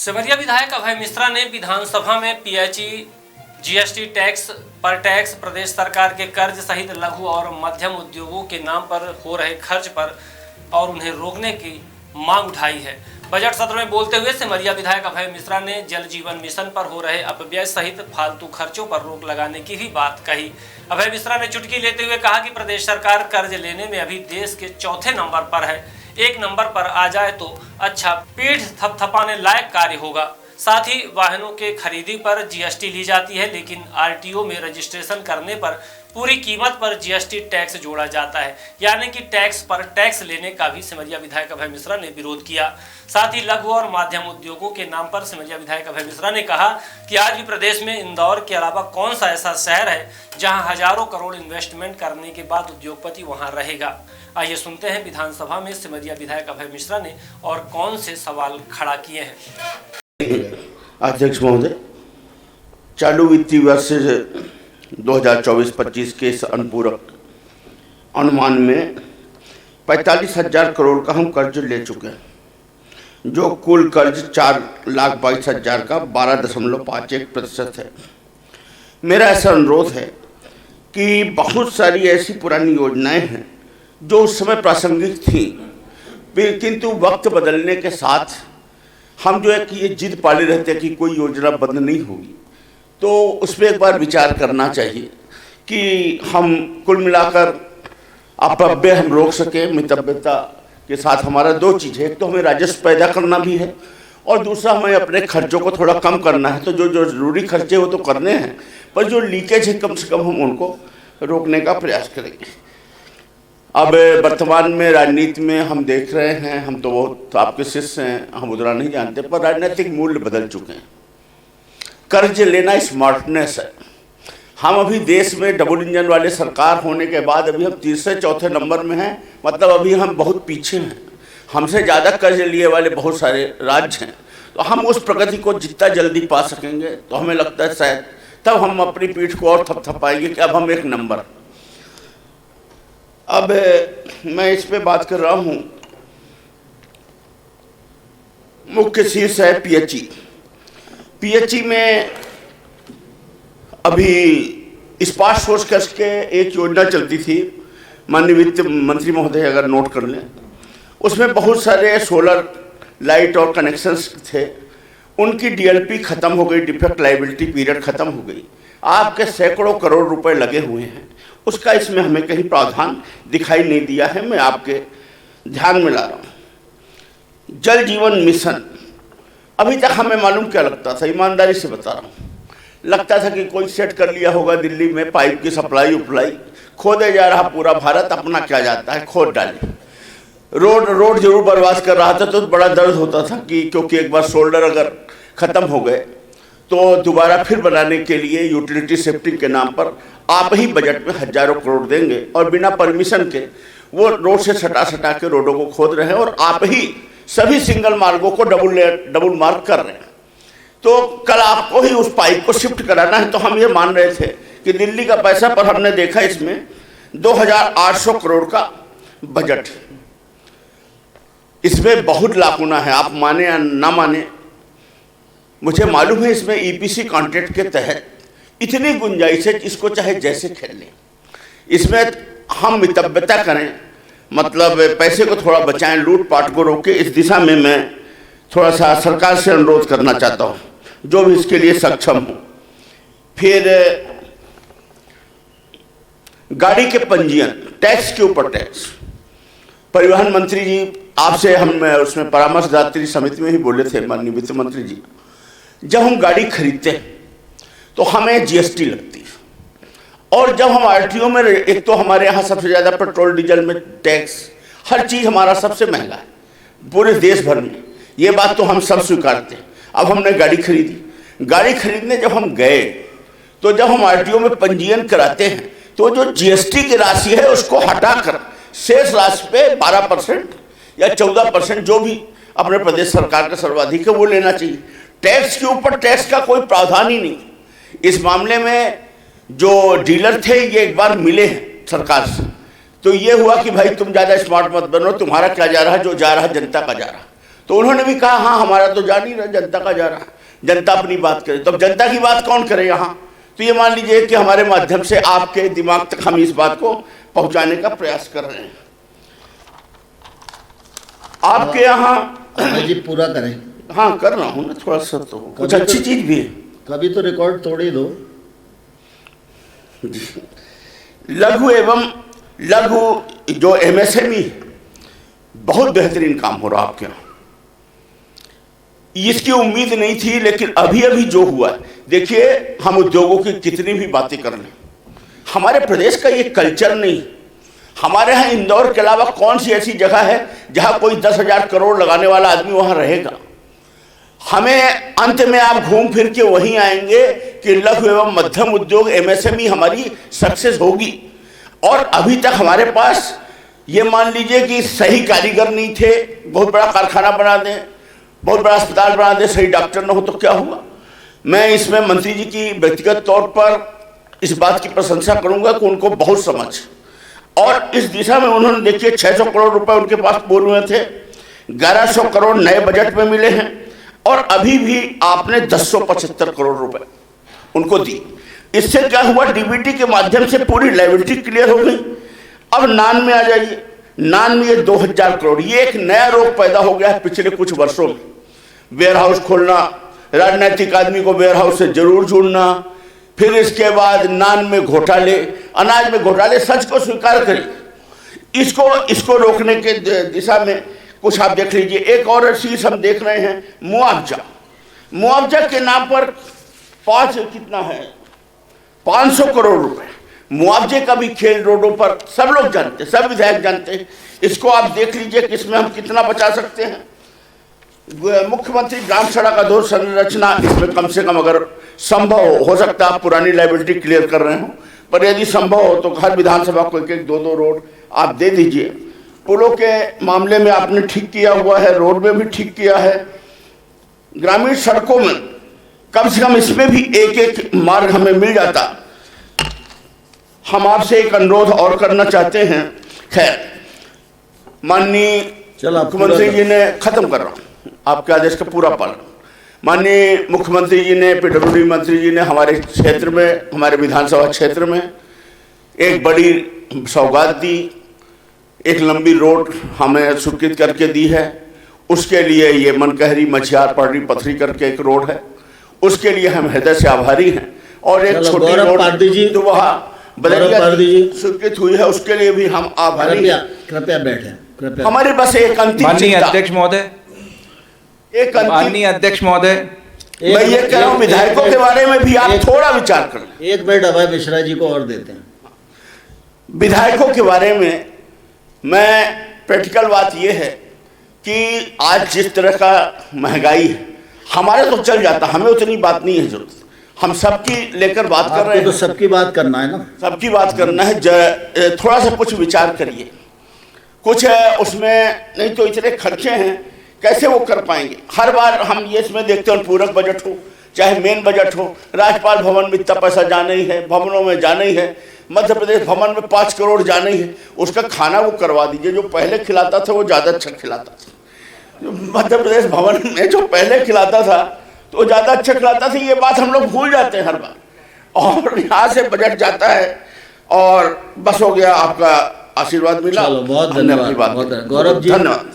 सिमरिया विधायक अभय मिश्रा ने विधानसभा में पीएचई, जीएसटी टैक्स पर टैक्स, प्रदेश सरकार के कर्ज सहित लघु और मध्यम उद्योगों के नाम पर हो रहे खर्च पर और उन्हें रोकने की मांग उठाई है। बजट सत्र में बोलते हुए सिमरिया विधायक अभय मिश्रा ने जल जीवन मिशन पर हो रहे अपव्यय सहित फालतू खर्चों पर रोक लगाने की भी बात कही। अभय मिश्रा ने चुटकी लेते हुए कहा कि प्रदेश सरकार कर्ज लेने में अभी देश के चौथे नंबर पर है। एक नंबर पर आ जाए तो अच्छा, पीठ थपथपाने लायक कार्य होगा। साथ ही वाहनों के खरीदी पर जीएसटी ली जाती है, लेकिन आरटीओ में रजिस्ट्रेशन करने पर पूरी कीमत पर जीएसटी टैक्स जोड़ा जाता है, यानी कि टैक्स पर टैक्स लेने का भी सिमरिया विधायक अभय मिश्रा ने विरोध किया। साथ ही लघु और मध्यम उद्योगों के नाम पर सिमरिया विधायक अभय मिश्रा ने कहा कि आज भी प्रदेश में इंदौर के अलावा कौन सा ऐसा शहर है जहां हजारों करोड़ इन्वेस्टमेंट करने के बाद उद्योगपति वहां रहेगा। आइए सुनते हैं विधानसभा में सिमरिया विधायक अभय मिश्रा ने और कौन से सवाल खड़ा किए हैं। अध्यक्ष महोदय, चालू वित्तीय वर्ष 2024-25 के इस अनुपूरक अनुमान में 45,000 करोड़ का हम कर्ज ले चुके हैं, जो कुल कर्ज 4,22,000 का 12.51% है। मेरा ऐसा अनुरोध है कि बहुत सारी ऐसी पुरानी योजनाएं हैं जो उस समय प्रासंगिक थी, किंतु वक्त बदलने के साथ हम जो है कि ये जिद पाले रहते हैं कि कोई योजना बंद नहीं होगी, तो उस पर एक बार विचार करना चाहिए कि हम कुल मिलाकर अपव्यय हम रोक सके। मितव्यता के साथ हमारा दो चीज़ है, एक तो हमें राजस्व पैदा करना भी है और दूसरा हमें अपने खर्चों को थोड़ा कम करना है। तो जो जो जरूरी खर्चे वो तो करने हैं, पर जो लीकेज है कम से कम हम उनको रोकने का प्रयास करेंगे। अब वर्तमान में राजनीति में हम देख रहे हैं, हम तो बहुत आपके शिष्य हैं, हम उतना नहीं जानते, पर राजनीतिक मूल्य बदल चुके हैं। कर्ज लेना स्मार्टनेस है। हम अभी देश में डबल इंजन वाले सरकार होने के बाद अभी हम तीसरे चौथे नंबर में हैं, मतलब अभी हम बहुत पीछे हैं। हमसे ज़्यादा कर्ज लिए वाले बहुत सारे राज्य हैं, तो हम उस प्रगति को जितना जल्दी पा सकेंगे तो हमें लगता है शायद तब हम अपनी पीठ को और थपथपाएंगे कि अब हम एक नंबर। अब मैं इस पे बात कर रहा हूँ, मुख्य शीर्ष है पीएचई। पीएचई में अभी स्पार्क सोर्स करके एक योजना चलती थी, माननीय वित्त मंत्री महोदय अगर नोट कर लें, उसमें बहुत सारे सोलर लाइट और कनेक्शंस थे। उनकी डीएलपी ख़त्म हो गई, डिफेक्ट लाइबिलिटी पीरियड ख़त्म हो गई। आपके सैकड़ों करोड़ रुपए लगे हुए हैं, उसका इसमें हमें कहीं प्रावधान दिखाई नहीं दिया है। मैं आपके ध्यान में ला रहा हूँ। जल जीवन मिशन, अभी तक हमें मालूम क्या लगता था, ईमानदारी से बता रहा हूँ, लगता था कि कोई सेट कर लिया होगा दिल्ली में पाइप की सप्लाई उपलाई, खोदे जा रहा पूरा भारत, अपना क्या जाता है खोद डाले। रोड जरूर बर्बाद कर रहा था, तो बड़ा दर्द होता था कि क्योंकि एक बार शोल्डर अगर ख़त्म हो गए तो दोबारा फिर बनाने के लिए यूटिलिटी सेफ्टी के नाम पर आप ही बजट में हजारों करोड़ देंगे और बिना परमिशन के वो रोड से सटा के रोडों को खोद रहे हैं और आप ही सभी सिंगल मार्गों को डबल मार्ग कर रहे हैं। तो कल आपको ही उस पाइप को शिफ्ट कराना है। तो हम ये मान रहे थे कि दिल्ली का पैसा, पर हमने देखा इसमें 2,800 करोड़ का बजट, इसमें बहुत लाकुना है। आप माने या ना माने, मुझे मालूम है इसमें ईपीसी कॉन्ट्रैक्ट के तहत इतनी गुंजाइश है, इसको चाहे जैसे खेल लें। इसमें हम मितव्यता करें, मतलब पैसे को थोड़ा बचाएं, लूटपाट को रोकें। इस दिशा में मैं थोड़ा सा सरकार से अनुरोध करना चाहता हूं, जो भी इसके लिए सक्षम हो। फिर गाड़ी के पंजीयन, टैक्स के ऊपर टैक्स। परिवहन मंत्री जी आपसे हम उसमें परामर्शदात्री समिति में ही बोले थे, माननीय वित्त मंत्री जी, जब हम गाड़ी खरीदते हैं तो हमें जीएसटी लगती है, और जब हम आरटीओ में, एक तो हमारे यहाँ सबसे ज़्यादा पेट्रोल डीजल में टैक्स, हर चीज़ हमारा सबसे महंगा है पूरे देश भर में, ये बात तो हम सब स्वीकारते हैं। अब हमने गाड़ी खरीदी, गाड़ी खरीदने जब हम गए तो जब हम आरटीओ में पंजीयन कराते हैं तो जो जीएसटी की राशि है उसको हटाकर शेष राशि पे 12% या 14% जो भी अपने प्रदेश सरकार का सर्वाधिक है वो लेना चाहिए। टैक्स के ऊपर टैक्स का कोई प्रावधान ही नहीं। इस मामले में जो डीलर थे ये एक बार मिले हैं सरकार से, तो ये हुआ कि भाई तुम ज़्यादा स्मार्ट मत बनो, तुम्हारा क्या जा रहा है, जो जा रहा है जनता का जा रहा। तो उन्होंने भी कहा हाँ हमारा तो जा नहीं रहा, जनता का जा रहा है, जनता अपनी बात करे। तो अब जनता की बात कौन करे यहाँ? तो ये मान लीजिए कि हमारे माध्यम से आपके दिमाग तक हम इस बात को पहुंचाने का प्रयास कर रहे हैं। आपके यहाँ जी पूरा करें। हाँ कर रहा हूँ ना, थोड़ा सा तो कुछ अच्छी चीज भी है। कभी तो रिकॉर्ड तोड़ ही दो। लघु एवं लघु जो MSME बहुत बेहतरीन काम हो रहा आपके यहाँ, इसकी उम्मीद नहीं थी, लेकिन अभी अभी जो हुआ है, देखिए हम उद्योगों की कितनी भी बातें कर लें, हमारे प्रदेश का ये कल्चर नहीं। हमारे यहाँ इंदौर के अलावा कौन सी ऐसी जगह है जहाँ कोई 10,000 करोड़ लगाने वाला आदमी वहाँ रहेगा? हमें अंत में आप घूम फिर के वहीं आएंगे कि लघु एवं मध्यम उद्योग MSME हमारी सक्सेस होगी। और अभी तक हमारे पास ये मान लीजिए कि सही कारीगर नहीं थे, बहुत बड़ा कारखाना बना दें, बहुत बड़ा अस्पताल बना दें, सही डॉक्टर न हो तो क्या हुआ? मैं इसमें मंत्री जी की व्यक्तिगत तौर पर इस बात की प्रशंसा करूंगा कि उनको बहुत समझ, और इस दिशा में उन्होंने देखिए 600 करोड़ रुपए उनके पास पूर्व में थे, 1100 करोड़ नए बजट में मिले हैं, और अभी भी आपने 1075 करोड़ रुपए उनको दी। इससे क्या हुआ? DBT के माध्यम से पूरी लायबिलिटी क्लियर हो गई। अब नान में आ जाइए, नान में ये 2000 करोड़, ये एक नया रोग पैदा हो गया है पिछले कुछ वर्षों में। वेयर हाउस खोलना, राजनीतिक आदमी को वेयर हाउस से जरूर जुड़ना, फिर इसके बाद नान में घोटाले, अनाज में घोटाले, सच को स्वीकार करें। इसको रोकने के दिशा में कुछ आप देख लीजिए। एक और चीज हम देख रहे हैं, मुआवजा के नाम पर 500 करोड़ रुपए मुआवजे का भी खेल रोडों पर सब लोग जानते हैं, सब विधायक जानते हैं। इसको आप देख लीजिए कि इसमें हम कितना बचा सकते हैं। मुख्यमंत्री ग्राम सड़क अधोर संरचना, इसमें कम से कम अगर संभव हो सकता है आप पुरानी लायबिलिटी क्लियर कर रहे हो, पर यदि संभव हो तो हर विधानसभा को एक 2 रोड आप दे दीजिए। पुलों के मामले में आपने ठीक किया हुआ है, रोड में भी ठीक किया है। ग्रामीण सड़कों में कम से कम इसमें भी एक मार्ग हमें मिल जाता। हम आपसे एक अनुरोध और करना चाहते हैं। खैर, माननीय मुख्यमंत्री जी ने, खत्म कर रहा हूँ, आपके आदेश का पूरा पालन। माननीय मुख्यमंत्री जी ने, PWD मंत्री जी ने हमारे क्षेत्र में, हमारे विधानसभा क्षेत्र में एक बड़ी सौगात दी, एक लंबी रोड हमें स्वीकृत करके दी है। उसके लिए ये मनकहरी मछियार पड़री पथरी करके एक रोड है, उसके लिए हम हृदय से आभारी हैं। और एक छोटी रोड जो वहाँ बदलिया स्वीकृत हुई है, उसके लिए भी हम आभारी हैं। कृपया बैठें। हमारे बस एक अंतिम माननीय अध्यक्ष महोदय, मैं ये कह रहा हूँ, विधायकों के बारे में भी आप थोड़ा विचार करें। 1 मिनट अभय मिश्रा जी को और देते हैं। विधायकों के बारे में मैं प्रैक्टिकल बात यह है कि आज जिस तरह का महंगाई है, हमारे तो चल जाता, हमें उतनी बात नहीं है जरूरत। हम सबकी लेकर बात कर रहे हैं, तो सबकी बात करना है ना, सबकी बात करना है। थोड़ा सा कुछ विचार करिए, कुछ है उसमें, नहीं तो इतने खर्चे हैं, कैसे वो कर पाएंगे? हर बार हम ये इसमें देखते हैं, पूरक बजट हो चाहे मेन बजट हो, राज्यपाल भवन में इतना पैसा जाना ही है, भवनों में जाना ही है, मध्य प्रदेश भवन में 5 करोड़ जाना ही है। उसका खाना वो करवा दीजिए, जो पहले खिलाता था वो ज़्यादा अच्छा खिलाता था। मध्य प्रदेश भवन में जो पहले खिलाता था तो वो ज़्यादा अच्छा खिलाता था। ये बात हम लोग भूल जाते हैं हर बार, और यहाँ से बजट जाता है और बस हो गया, आपका आशीर्वाद मिला। बहुत धन्यवाद गौरव जी, धन्यवाद।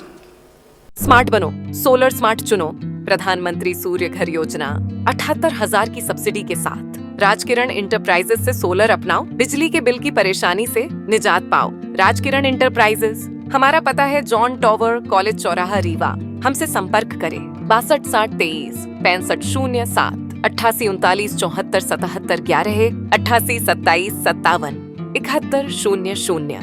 स्मार्ट बनो, सोलर स्मार्ट चुनो। प्रधानमंत्री सूर्य घर योजना 78,000 की सब्सिडी के साथ राजकिरण इंटरप्राइजेस से सोलर अपनाओ, बिजली के बिल की परेशानी से निजात पाओ। राजकिरण इंटरप्राइजेस, हमारा पता है जॉन टॉवर, कॉलेज चौराहा, रीवा। हमसे संपर्क करें 62 60 23 65 07 88 39 74 77 11 88 27 57 71 00।